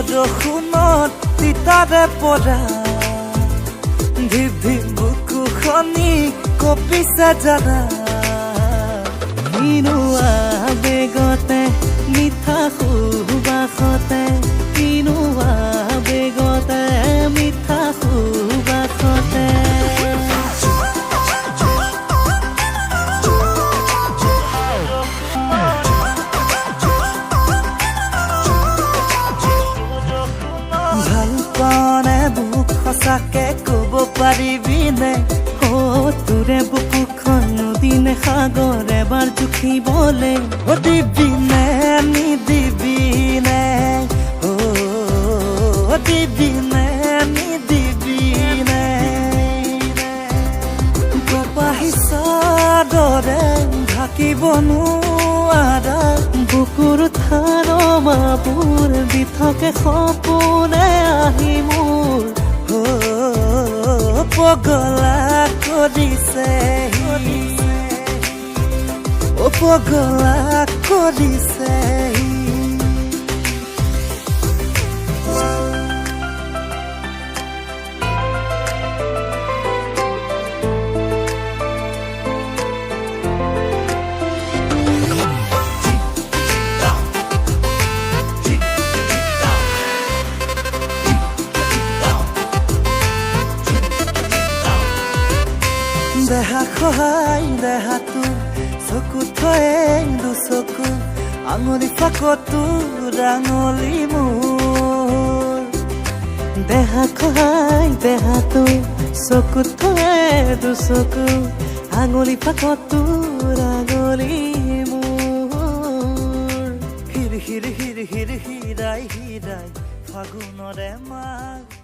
বৰষুণত তিতাৰে পৰা ধিভি বুকুখনি কঁপিছে জানা কিনোৱা বেগতে মিঠা সুবাসতে কিনোৱা বেগতে মিঠা সুবাসতে ভাল পাওঁনে বুক সঁচাকে ক'ব পাৰিবিনে তোৰে বুকুখন নদীনে সাগৰ এবাৰ জুখিবলে দিবিনে নিদিবিনে দিবিনে নিদিবিনে কপাহী চাদৰে ঢাকিব নোৱাৰা বুকুৰ থানমাবোৰ দি থাকে সপোনে আহি মোৰ পগলা কৰিছে পগলা কৰিছে দেহা খহাই দেহাটো চকু থয়ে দুচকু আঙুলি ফাকতো ডাঙলি মোৰ দেহা খহাই দেহাটো চকুত থয়ে দুচকু আঙুলি ফাকতো ৰাঙলি মোৰ হিৰ হিৰ হিৰ হিৰ হিৰাই হিৰাই ফাগুণৰে মাঘ